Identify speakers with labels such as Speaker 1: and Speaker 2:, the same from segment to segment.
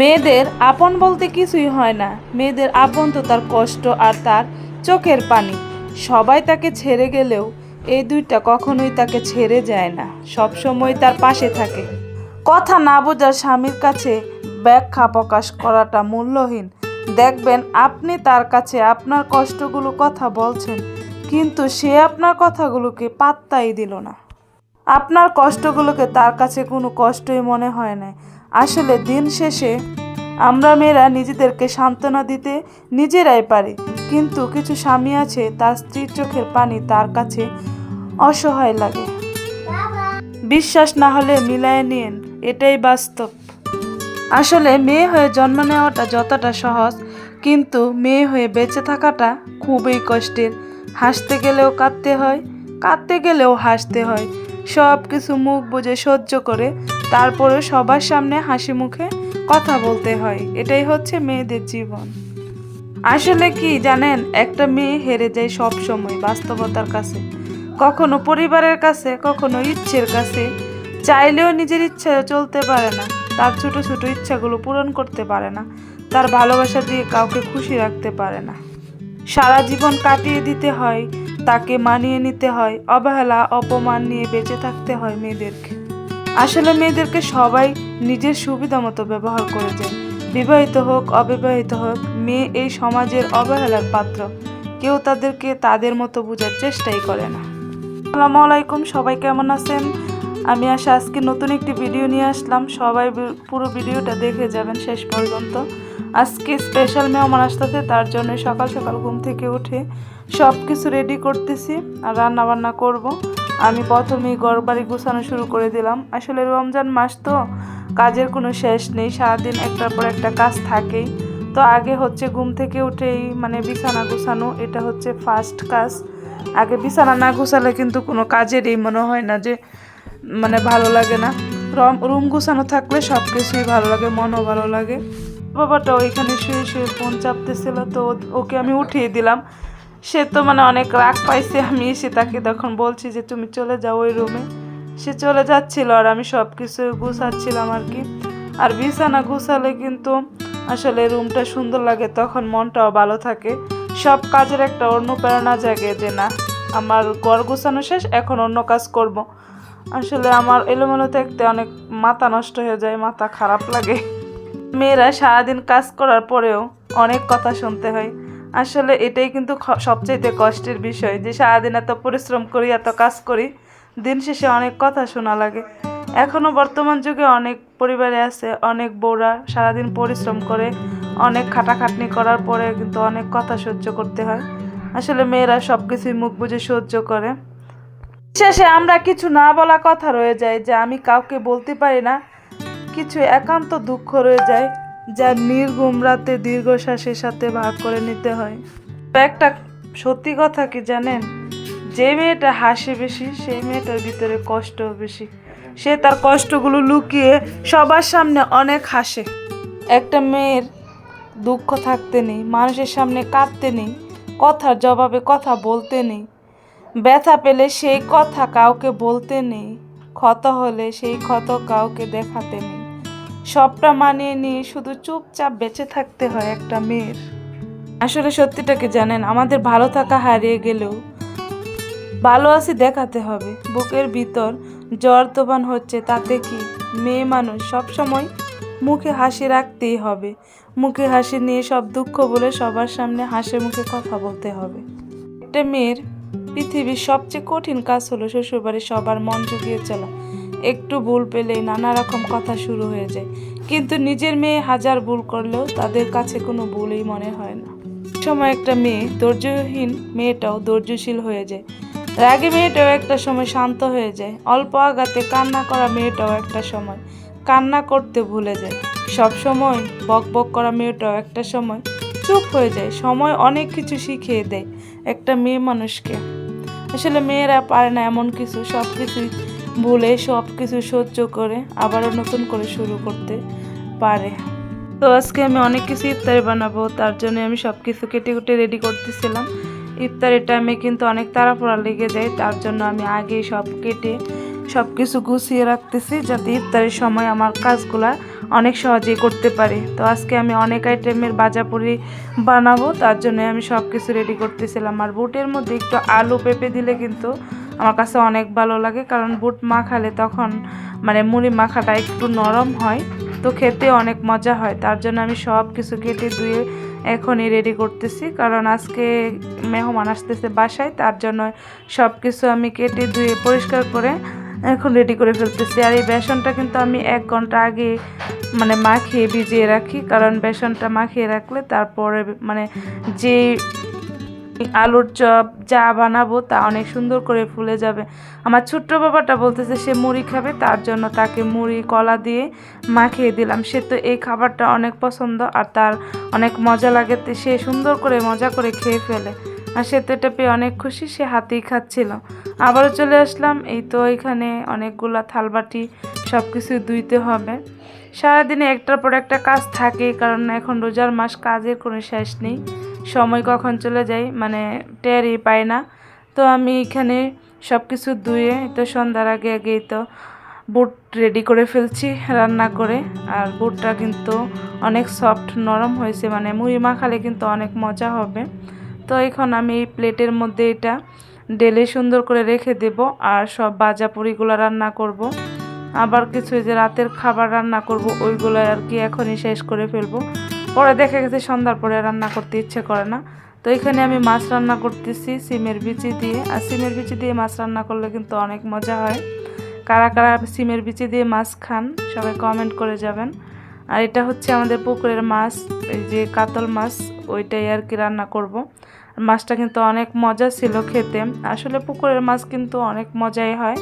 Speaker 1: মেয়েদের আপন বলতে কিছুই হয় না। মেয়েদের আপন তো তার কষ্ট আর তার চোখের পানি। সবাই তাকে ছেড়ে গেলেও এই দুইটা কখনোই তাকে ছেড়ে যায় না, সব সময় তার পাশে থাকে। কথা না বোঝার স্বামীর কাছে ব্যাখ্যা প্রকাশ করাটা মূল্যহীন। দেখবেন আপনি তার কাছে আপনার কষ্টগুলো কথা বলছেন, কিন্তু সে আপনার কথাগুলোকে পাত্তাই দিল না। আপনার কষ্টগুলোকে তার কাছে কোনো কষ্টই মনে হয় না। আসলে দিন শেষে আমরা মেয়েরা নিজেদেরকে সান্ত্বনা দিতে নিজেরাই পারি, কিন্তু কিছু স্বামী আছে তার স্ত্রীর চোখের পানি তার কাছে অসহায় লাগে। বিশ্বাস না হলে মিলায়ে নিন, এটাই বাস্তব। আসলে মেয়ে হয়ে জন্ম নেওয়াটা যতটা সহজ, কিন্তু মেয়ে হয়ে বেঁচে থাকাটা খুবই কষ্টের। হাসতে গেলেও কাঁদতে হয়, কাঁদতে গেলেও হাসতে হয়। সব কিছু মুখ বুজে সহ্য করে তারপরে সবার সামনে হাসি মুখে কথা বলতে হয়। এটাই হচ্ছে মেয়েদের জীবন। আসলে কি জানেন, একটা মেয়ে হেরে যায় সব সময় বাস্তবতার কাছে, কখনো পরিবারের কাছে, কখনো ইচ্ছের কাছে। চাইলেও নিজের ইচ্ছা চলতে পারে না, তার ছোট ছোট ইচ্ছাগুলো পূরণ করতে পারে না, তার ভালোবাসা দিয়ে কাউকে খুশি রাখতে পারে না। সারা জীবন কাটিয়ে দিতে হয়, তাকে মানিয়ে নিতে হয়, অবহেলা অপমান নিয়ে বেঁচে থাকতে হয় মেয়েদেরকে। আসলে মেয়েদেরকে সবাই নিজের সুবিধা মতো ব্যবহার করে যায়। বিবাহিত হোক অবিবাহিত হোক, মেয়ে এই সমাজের অবহেলার পাত্র। কেউ তাদেরকে তাদের মতো বোঝার চেষ্টাই করে না। আসসালামু আলাইকুম, সবাই কেমন আছেন? আমি আজকে নতুন একটি ভিডিও নিয়ে আসলাম। সবাই পুরো ভিডিওটা দেখে যাবেন শেষ পর্যন্ত। আজকে স্পেশাল মেহমান আসতেছে, তার জন্য সকাল সকাল ঘুম থেকে উঠে সব কিছু রেডি করতেছি আর রান্না বান্না করব। আমি প্রথমেই ঘরবাড়ি গুছানো শুরু করে দিলাম। আসলে রমজান মাস তো, কাজের কোনো শেষ নেই, সারাদিন একটার পর একটা কাজ থাকেই। তো আগে হচ্ছে ঘুম থেকে উঠেই বিছানা গুছানো, এটা হচ্ছে ফার্স্ট কাজ। আগে বিছানা না গুছালে কিন্তু কোনো কাজেরই মনে হয় না যে ভালো লাগে না। রুম গুছানো থাকলে সব কিছুই ভালো লাগে, মনও ভালো লাগে। বাবাটা ওইখানে শুয়ে শুয়ে ফোন চাপতেছিল, তো ওকে আমি উঠিয়ে দিলাম। সে তো অনেক রাগ পাইছে। আমি এসে তাকে তখন বলছি যে তুমি চলে যাও ওই রুমে। সে চলে যাচ্ছিল আর আমি সব কিছু গুছাচ্ছিলাম আর কি। আর বিছানা গুছালে কিন্তু আসলে রুমটা সুন্দর লাগে, তখন মনটাও ভালো থাকে। সব কাজের একটা অনুপ্রেরণা জাগে যে না, আমার ঘর গুছানো শেষ, এখন অন্য কাজ করব। আসলে আমার এলোমেলো থাকতে অনেক মাথা নষ্ট হয়ে যায়, মাথা খারাপ লাগে। মেয়েরা সারাদিন কাজ করার পরেও অনেক কথা শুনতে হয়। আসলে এটাই কিন্তু সবচাইতে কষ্টের বিষয়, যে সারাদিন এত পরিশ্রম করি, এত কাজ করি, দিন শেষে অনেক কথা শোনা লাগে। এখনও বর্তমান যুগে অনেক পরিবারে আছে, অনেক বউরা সারাদিন পরিশ্রম করে, অনেক খাটাখাটনি করার পরে কিন্তু অনেক কথা সহ্য করতে হয়। আসলে মেয়েরা সব কিছুই মুখ বুজে সহ্য করে। শেষে আমরা কিছু না বলা কথা রয়ে যায়, যা আমি কাউকে বলতে পারি না। কিছু একান্ত দুঃখ রয়ে যায়, যা নির্ঘুম রাতে দীর্ঘশ্বাসের সাথে ভাগ করে নিতে হয়। একটা সত্যি কথা কি জানেন, যে মেয়েটা হাসে বেশি, সেই মেয়েটার ভিতরে কষ্টও বেশি। সে তার কষ্টগুলো লুকিয়ে সবার সামনে অনেক হাসে। একটা মেয়ের দুঃখ থাকতে নেই, মানুষের সামনে কাঁদতে নেই, কথার জবাবে কথা বলতে নেই, ব্যথা পেলে সেই কথা কাউকে বলতে নেই, ক্ষত হলে সেই ক্ষত কাউকে দেখাতে নেই। সবটা মানিয়ে নিয়ে শুধু চুপচাপ বেঁচে থাকতে হয় একটা মেয়ের। আসলে সত্যিটাকে জানেন, আমাদের ভালো থাকা হারিয়ে গেলেও ভালো আছি দেখাতে হবে। বুকের ভিতর জ্বর তোফান হচ্ছে, তাতে কি? মেয়ে মানুষ সব সময় মুখে হাসি রাখতেই হবে। মুখে হাসি নিয়ে সব দুঃখ বলে সবার সামনে হাসি মুখে কথা বলতে হবে। একটা মেয়ের পৃথিবীর সবচেয়ে কঠিন কাজ হলো শ্বশুরবাড়ির সবার মন জুগিয়ে চলা। একটু ভুল পেলেই নানা রকম কথা শুরু হয়ে যায়, কিন্তু নিজের মেয়ে হাজার ভুল করলেও তাদের কাছে কোনো ভুলই মনে হয় না। সময় একটা মেয়ে ধৈর্যহীন মেয়েটাও ধৈর্যশীল হয়ে যায়, রাগে মেয়েটাও একটা সময় শান্ত হয়ে যায়, অল্প আঘাতে কান্না করা মেয়েটাও একটা সময় কান্না করতে ভুলে যায়, সব সময় বক বক করা মেয়েটাও একটা সময় চুপ হয়ে যায়। সময় অনেক কিছু শিখিয়ে দেয় একটা মেয়ে মানুষকে। আসলে মেয়েরা পারে না এমন কিছু, সব কিছুই ভুলে সব কিছু সহ্য করে আবারও নতুন করে শুরু করতে পারে। তো আজকে আমি অনেক কিছু ইফতারি বানাবো, তার জন্য আমি সব কিছু কেটে কুটে রেডি করতেছিলাম। ইফতারের টাইমে কিন্তু অনেক তাড়াহুড়া লেগে যায়, তার জন্য আমি আগেই সব কেটে সব কিছু গুছিয়ে রাখতেছি, যাতে ইফতারের সময় আমার কাজগুলা অনেক সহজেই করতে পারি। তো আজকে আমি অনেক আইটেমের ভাজাপুরি বানাবো, তার জন্য আমি সব কিছু রেডি করতেছিলাম। আর বুটের মধ্যে একটু আলু পেঁপে দিলে কিন্তু আমার কাছে অনেক ভালো লাগে, কারণ বুট মাখালে তখন মানে মুড়ি মাখাটা একটু নরম হয়, তো খেতে অনেক মজা হয়। তার জন্য আমি সব কিছু কেটে ধুয়ে এখনই রেডি করতেছি, কারণ আজকে মেহমান আসতেছে বাসায়, তার জন্য সব কিছু আমি কেটে ধুয়ে পরিষ্কার করে এখন রেডি করে ফেলতেছি। আর এই বেসনটা কিন্তু আমি 1 ঘন্টা আগে মানে মাখিয়ে ভিজিয়ে রাখি, কারণ বেসনটা মাখিয়ে রাখলে তারপরে মানে যে আলুর চপ যা বানাবো তা অনেক সুন্দর করে ফুলে যাবে। আমার ছোট্ট বাবাটা বলতেছে সে মুড়ি খাবে, তার জন্য তাকে মুড়ি কলা দিয়ে মাখিয়ে দিলাম। সে তো এই খাবারটা অনেক পছন্দ আর তার অনেক মজা লাগে, সে সুন্দর করে মজা করে খেয়ে ফেলে। আর সে তো এটা পেয়ে অনেক খুশি, সে হাতেই খাচ্ছিল। আবারও চলে আসলাম, এই তো এখানে অনেকগুলা থালবাটি সব কিছু ধুইতে হবে। সারাদিনে একটার পর একটা কাজ থাকে, কারণ এখন রোজার মাস, কাজের কোনো শেষ নেই, সময় কখন চলে যায় মানে টেরই পাই না। তো আমি এখানে সব কিছু ধুয়ে তো সন্ধ্যার আগে আগেই তো বুট রেডি করে ফেলছি রান্না করে। আর বুটটা কিন্তু অনেক সফট নরম হয়েছে, মানে মুড়ি মাখালে কিন্তু অনেক মজা হবে। তো এখন আমি এই প্লেটের মধ্যে এটা ঢেলে সুন্দর করে রেখে দেব, আর সব ভাজা পুরিগুলো রান্না করব। আবার কিছু যে রাতের খাবার রান্না করব ওইগুলো আর কি এখনই শেষ করে ফেলবো, পরে দেখা গেছে সন্ধ্যার পরে রান্না করতে ইচ্ছে করে না। তো এখানে আমি মাছ রান্না করতেছি সিমের বিচি দিয়ে। আর সিমের বিচি দিয়ে মাছ রান্না করলে কিন্তু অনেক মজা হয়। কারা কারা সিমের বিচি দিয়ে মাছ খান সবাই কমেন্ট করে যাবেন। আর এটা হচ্ছে আমাদের পুকুরের মাছ, এই যে কাতল মাছ, ওইটাই আর কি রান্না করব। মাছটা কিন্তু অনেক মজা ছিল খেতে। আসলে পুকুরের মাছ কিন্তু অনেক মজাই হয়,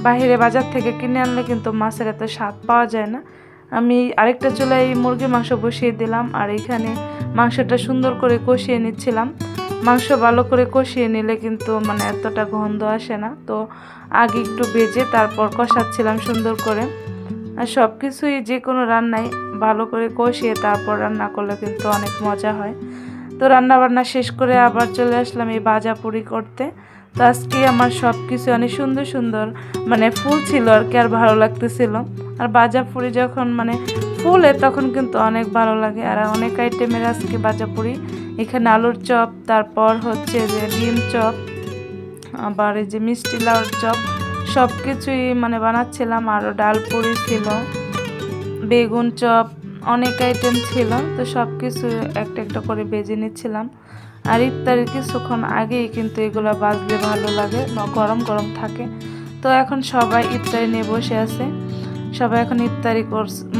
Speaker 1: বাহিরে বাজার থেকে কিনে আনলে কিন্তু মাছের এত স্বাদ পাওয়া যায় না। আমি আরেকটা চুলায় মুরগির মাংস বসিয়ে দিলাম, আর এখানে মাংসটা সুন্দর করে কষিয়ে নিচ্ছিলাম। মাংস ভালো করে কষিয়ে নিলে কিন্তু মানে এতটা গন্ধ আসে না, তো আগে একটু ভেজে তারপর কষাচ্ছিলাম সুন্দর করে। আর সব কিছুই যে কোনো রান্নায় ভালো করে কষিয়ে তারপর রান্না করলে কিন্তু অনেক মজা হয়। তো রান্না বান্না শেষ করে আবার চলে আসলাম এই ভাজাপুরি করতে। তো আজকে আমার সব কিছু অনেক সুন্দর সুন্দর মানে ফুল ছিল আর কি, আর ভালো লাগতেছিল। আর ভাজাপুরি যখন মানে ফুলে তখন কিন্তু অনেক ভালো লাগে। আর অনেক আইটেমের আজকে ভাজাপুরি, এখানে আলুর চপ, তারপর হচ্ছে যে ডিম চপ, আবার এই যে মিষ্টি লাউর চপ, সব কিছুই মানে বানাচ্ছিলাম। আরও ডাল পুরি ছিল, বেগুন চপ, অনেক আইটেম ছিল। তো সব কিছু একটা একটা করে বেজে নিচ্ছিলাম। আর ইফতারের কিছুক্ষণ আগেই কিন্তু এগুলো বাজলে ভালো লাগে, গরম গরম থাকে। তো এখন সবাই ইফতারি নিয়ে বসে আছে, সবাই এখন ইফতারি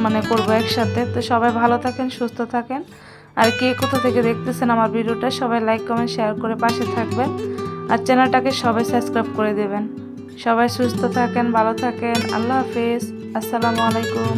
Speaker 1: মানে করবো একসাথে। তো সবাই ভালো থাকেন, সুস্থ থাকেন। আর কে কোথা থেকে দেখতেছেন আমার ভিডিওটা সবাই লাইক কমেন্ট শেয়ার করে পাশে থাকবেন, আর চ্যানেলটাকে সবাই সাবস্ক্রাইব করে দেবেন। সবাই সুস্থ থাকেন, ভালো থাকেন, আল্লাহ হাফেজ, আসসালামু আলাইকুম।